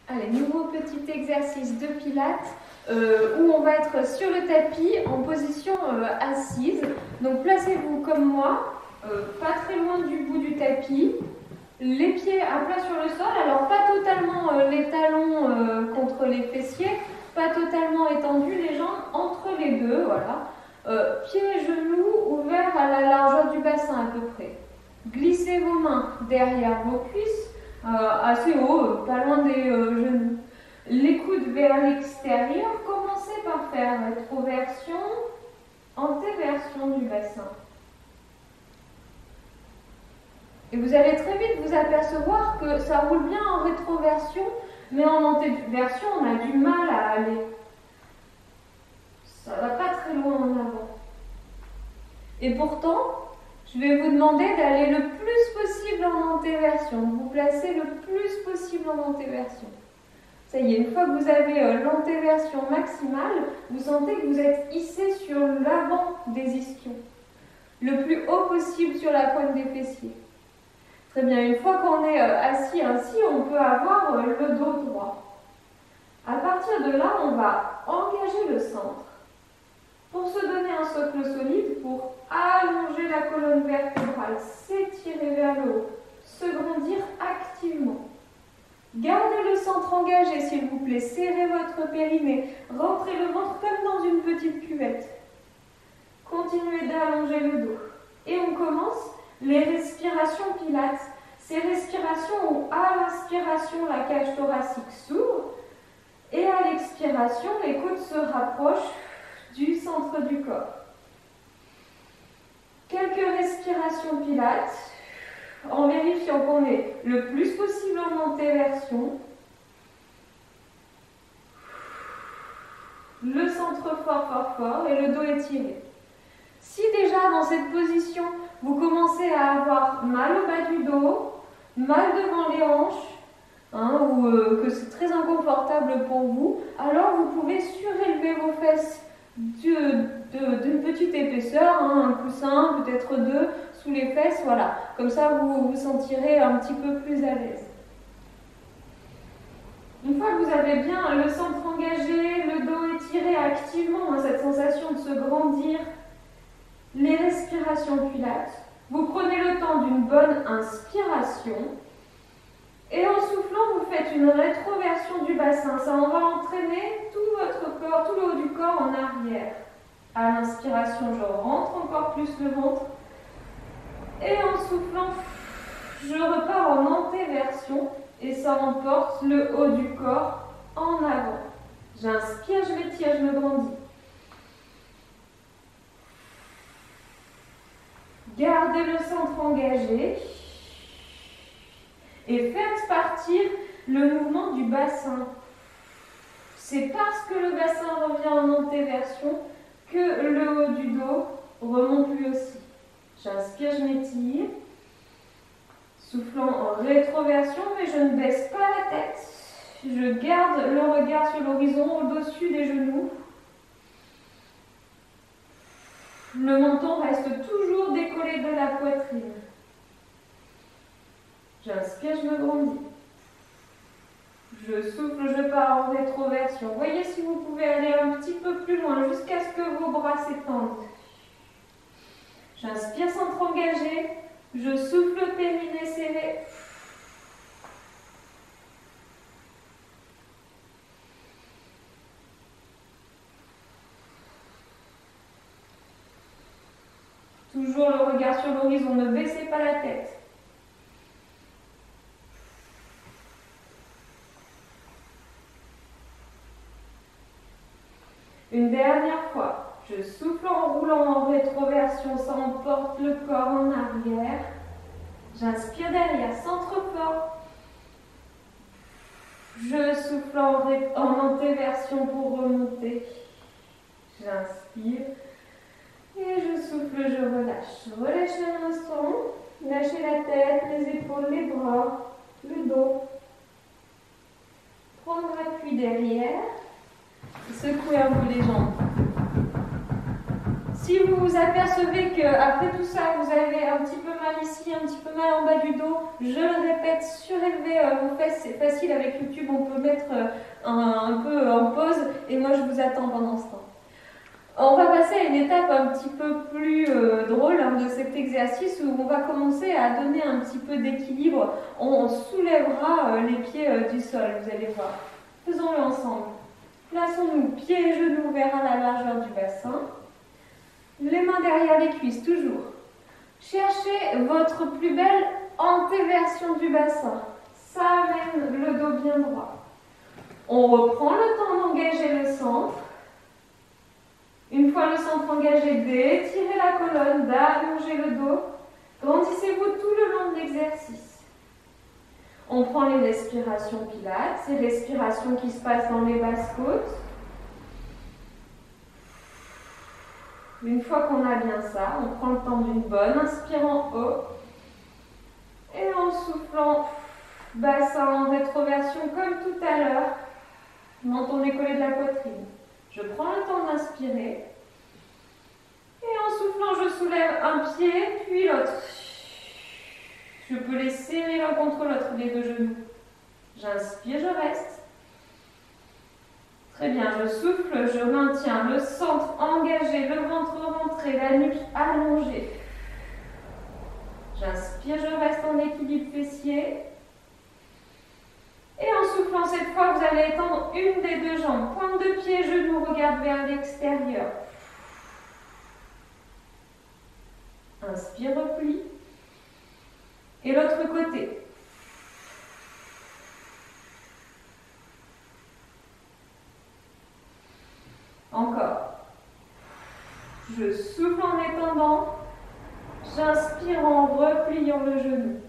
Allez, nouveau petit exercice de pilates où on va être sur le tapis en position assise. Donc placez-vous comme moi, pas très loin du bout du tapis, les pieds à plat sur le sol. Alors pas totalement les talons contre les fessiers, pas totalement étendus, les jambes entre les deux, voilà. Pieds et genoux ouverts à la largeur du bassin à peu près. Glissez vos mains derrière vos cuisses, assez haut, pas loin des genoux. Les coudes vers l'extérieur. Commencez par faire rétroversion, antéversion du bassin. Et vous allez très vite vous apercevoir que ça roule bien en rétroversion, mais en antéversion, on a du mal à aller. Ça va pas très loin en avant. Et pourtant, je vais vous demander d'aller le plus possible en antéversion, de vous placer le plus possible en antéversion. Ça y est, une fois que vous avez l'antéversion maximale, vous sentez que vous êtes hissé sur l'avant des ischions, le plus haut possible sur la pointe des fessiers. Très bien, une fois qu'on est assis ainsi, on peut avoir le dos droit. À partir de là, on va engager le centre pour se donner un socle solide, pour allonger la colonne vertébrale, s'étirer vers le haut, se grandir activement. Gardez le centre engagé, s'il vous plaît. Serrez votre périnée. Rentrez le ventre comme dans une petite cuvette. Continuez d'allonger le dos. Et on commence les respirations pilates. Ces respirations où, à l'inspiration, la cage thoracique s'ouvre et à l'expiration, les côtes se rapprochent du centre du corps. Quelques respirations pilates, en vérifiant qu'on est le plus possible en antéversion. Le centre fort et le dos étiré. Si déjà dans cette position, vous commencez à avoir mal au bas du dos, mal devant les hanches, ou que c'est très inconfortable pour vous, alors vous pouvez surélever vos fesses d'une petite épaisseur, un coussin, peut-être deux, sous les fesses, voilà. Comme ça, vous vous sentirez un petit peu plus à l'aise. Une fois que vous avez bien le centre engagé, le dos étiré activement, cette sensation de se grandir, les respirations pilates, vous prenez le temps d'une bonne inspiration et en soufflant, vous faites une rétroversion du bassin. Ça, on va entraîner tout votre corps, tout le haut du corps en arrière. À l'inspiration, je rentre encore plus le ventre. Et en soufflant, je repars en antéversion et ça emporte le haut du corps en avant. J'inspire, je m'étire, je me grandis. Gardez le centre engagé et faites partir le mouvement du bassin. C'est parce que le bassin revient en antéversion que le haut du dos remonte lui aussi. J'inspire, je m'étire. Soufflant en rétroversion, mais je ne baisse pas la tête. Je garde le regard sur l'horizon, au-dessus des genoux. Le menton reste toujours décollé de la poitrine. J'inspire, je me grandis. Je souffle, je pars en rétroversion. Voyez si vous pouvez aller un petit peu plus loin, jusqu'à ce que vos bras s'étendent. J'inspire, centre engagé. Je souffle, périnée serré. Toujours le regard sur l'horizon, ne baissez pas la tête. Une dernière fois. Je souffle en roulant en rétroversion, ça emporte le corps en arrière. J'inspire derrière, centre fort. Je souffle en antéversion pour remonter. J'inspire. Et je souffle, je relâche. Relâchez un instant. Lâchez la tête, les épaules, les bras, le dos. Prendre appui derrière. Secouez un peu les jambes. Si vous vous apercevez qu'après tout ça, vous avez un petit peu mal ici, un petit peu mal en bas du dos, je le répète, surélevez vos fesses, c'est facile avec YouTube, on peut mettre un peu en pause et moi je vous attends pendant ce temps. On va passer à une étape un petit peu plus drôle de cet exercice où on va commencer à donner un petit peu d'équilibre. On soulèvera les pieds du sol, vous allez voir. Faisons-le ensemble. Plaçons-nous pieds et genoux vers la largeur du bassin. Les mains derrière les cuisses, toujours. Cherchez votre plus belle antéversion du bassin. Ça amène le dos bien droit. On reprend le temps d'engager le centre. Une fois le centre engagé, d'étirer la colonne, d'allonger le dos. Grandissez-vous tout le long de l'exercice. On prend les respirations pilates, ces respirations qui se passent dans les basses côtes. Une fois qu'on a bien ça, on prend le temps d'une bonne, inspirant haut. Et en soufflant, bassin en rétroversion comme tout à l'heure, menton décollé de la poitrine. Je prends le temps d'inspirer. Et en soufflant, je soulève un pied, puis l'autre. Je peux les serrer l'un contre l'autre, les deux genoux. J'inspire, je reste. Très bien, je souffle, je maintiens le centre engagé, le ventre rentré, la nuque allongée. J'inspire, je reste en équilibre fessier. Et en soufflant cette fois, vous allez étendre une des deux jambes. Pointe de pied, genou, regarde vers l'extérieur. Inspire, replie. Et l'autre côté. Encore. Je souffle en étendant. J'inspire en repliant le genou.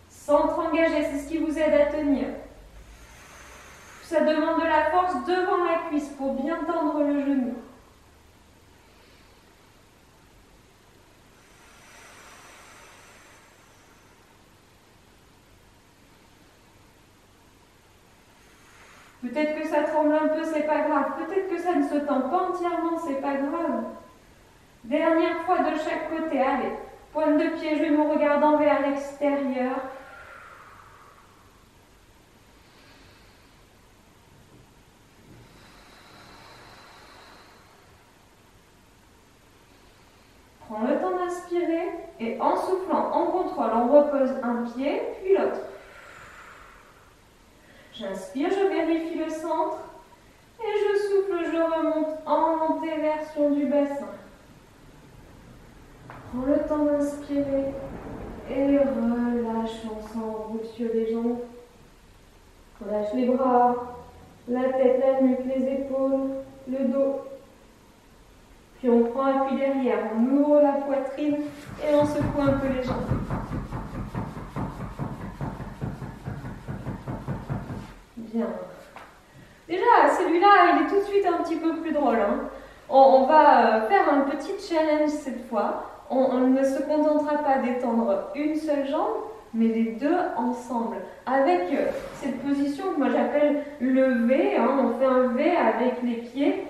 Centre engagé, c'est ce qui vous aide à tenir. Ça demande de la force devant la cuisse pour bien tendre le genou. Peut-être que ça tremble un peu, c'est pas grave. Peut-être que ça ne se tend pas entièrement, c'est pas grave. Dernière fois de chaque côté, allez. Pointe de pied, genou regardant vers l'extérieur. Prends le temps d'inspirer et en soufflant, en contrôle, on repose un pied, puis l'autre. J'inspire, je vérifie le centre et je souffle, je remonte en antéversion du bassin. Prends le temps d'inspirer et relâche ensemble, roule sur les jambes. Relâche les bras, la tête, la nuque, les épaules, le dos. Puis on prend appui derrière, on ouvre la poitrine et on secoue un peu les jambes. Bien. Déjà, celui-là, il est tout de suite un petit peu plus drôle. On va faire un petit challenge cette fois. On ne se contentera pas d'étendre une seule jambe, mais les deux ensemble. Avec cette position que moi j'appelle le V. On fait un V avec les pieds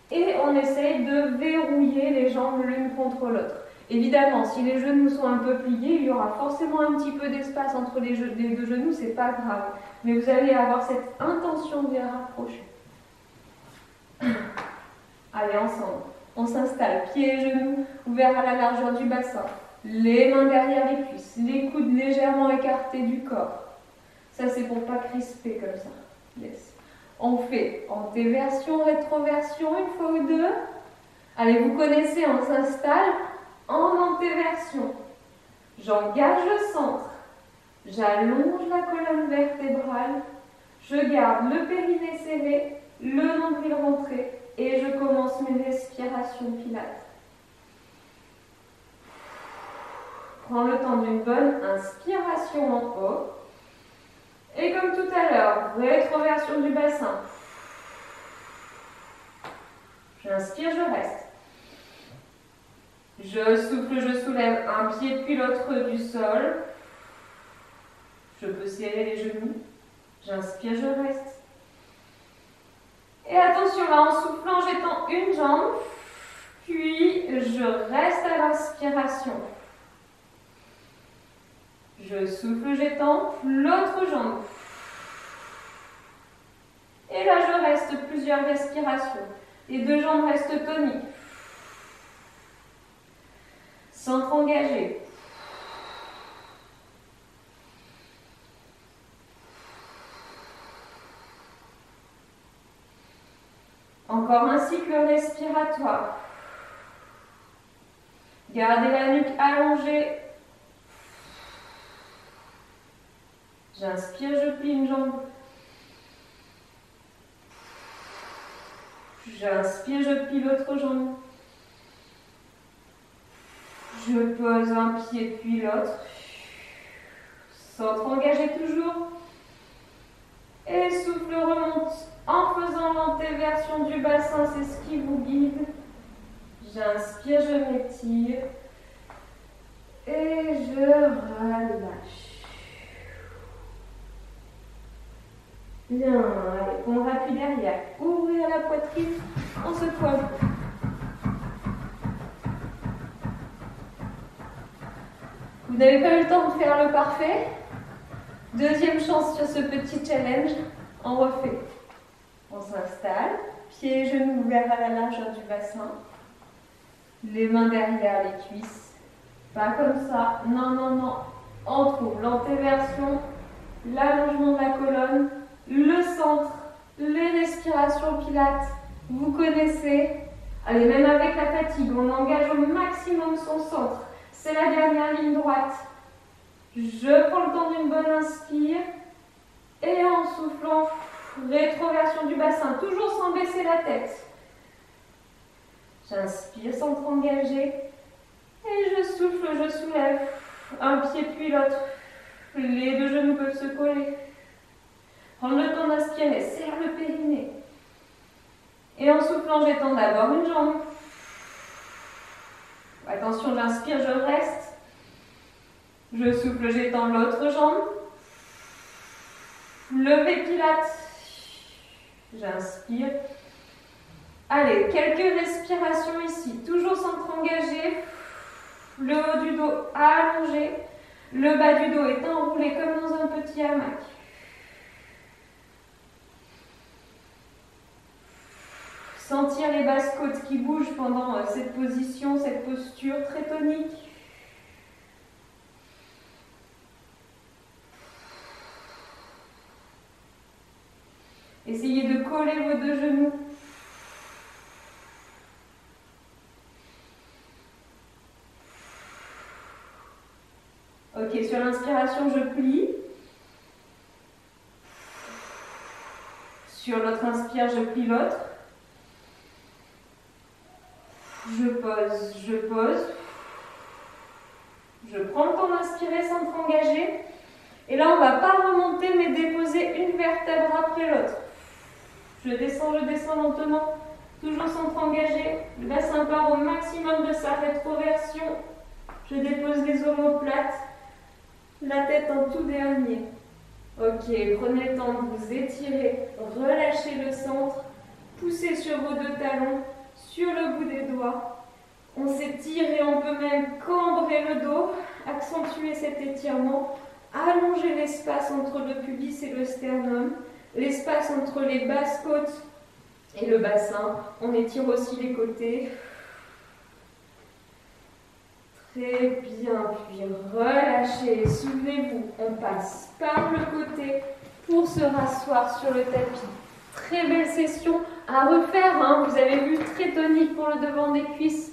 et on essaye de verrouiller les jambes l'une contre l'autre. Évidemment, si les genoux sont un peu pliés, il y aura forcément un petit peu d'espace entre les deux genoux, c'est pas grave. Mais vous allez avoir cette intention de les rapprocher. Allez, ensemble. On s'installe, pieds et genoux ouverts à la largeur du bassin. Les mains derrière les cuisses, les coudes légèrement écartés du corps. Ça, c'est pour pas crisper comme ça. Yes. On fait antéversion, rétroversion, une fois ou deux. Allez, vous connaissez, on s'installe en antéversion. J'engage le centre. J'allonge la colonne vertébrale. Je garde le périnée serré, le nombril rentré et je commence mes respirations pilates. Prends le temps d'une bonne inspiration en haut. Et comme tout à l'heure, rétroversion du bassin. J'inspire, je reste. Je souffle, je soulève un pied puis l'autre du sol. Je peux serrer les genoux. J'inspire, je reste. Et attention, là, en soufflant, j'étends une jambe. Puis, je reste à l'inspiration. Je souffle, j'étends l'autre jambe. Et là, je reste plusieurs respirations. Les deux jambes restent toniques. Centre engagé. Encore un cycle respiratoire. Gardez la nuque allongée. J'inspire, je plie une jambe. J'inspire, je plie l'autre jambe. Je pose un pied puis l'autre. Centre engagé toujours. Et souffle remonte en faisant l'antéversion du bassin, c'est ce qui vous guide. J'inspire, je m'étire. Et je relâche. Bien, allez, on rappuie derrière. Ouvrir la poitrine, on se coiffe. Vous n'avez pas eu le temps de faire le parfait. Deuxième chance sur ce petit challenge. On refait. On s'installe. Pieds et genoux ouverts à la largeur du bassin. Les mains derrière les cuisses. Pas comme ça. Non, non, non. On trouve l'antéversion, l'allongement de la colonne, le centre, les respirations pilates. Vous connaissez. Allez, même avec la fatigue, on engage au maximum son centre. C'est la dernière ligne droite. Je prends le temps d'une bonne inspire. Et en soufflant, rétroversion du bassin, toujours sans baisser la tête. J'inspire, centre engagé. Et je souffle, je soulève. Un pied puis l'autre. Les deux genoux peuvent se coller. Prendre le temps d'inspirer, serre le périnée. Et en soufflant, j'étends d'abord une jambe. Attention, j'inspire, je reste. Je souffle, j'étends l'autre jambe. Levé pilates. J'inspire. Allez, quelques respirations ici. Toujours centre engagé. Le haut du dos allongé. Le bas du dos est enroulé comme dans un petit hamac. Sentir les basses côtes qui bougent pendant cette position, cette posture très tonique. Essayez de coller vos deux genoux. Ok, sur l'inspiration, je plie. Sur l'autre inspire, je plie l'autre. Je pose, je pose. Je prends le temps d'inspirer, centre engagé. Et là, on ne va pas remonter, mais déposer une vertèbre après l'autre. Je descends lentement. Toujours centre engagé. Le bassin part au maximum de sa rétroversion. Je dépose les omoplates. La tête en tout dernier. Ok, prenez le temps de vous étirer. Relâchez le centre. Poussez sur vos deux talons. Sur le bout des doigts. On s'étire et on peut même cambrer le dos. Accentuer cet étirement. Allonger l'espace entre le pubis et le sternum. L'espace entre les basses côtes et le bassin. On étire aussi les côtés. Très bien, puis relâchez. Souvenez-vous, on passe par le côté pour se rasseoir sur le tapis. Très belle session à refaire. Hein. Vous avez vu, très tonique pour le devant des cuisses,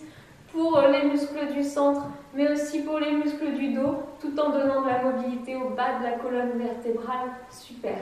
pour les muscles du centre, mais aussi pour les muscles du dos, tout en donnant de la mobilité au bas de la colonne vertébrale. Super.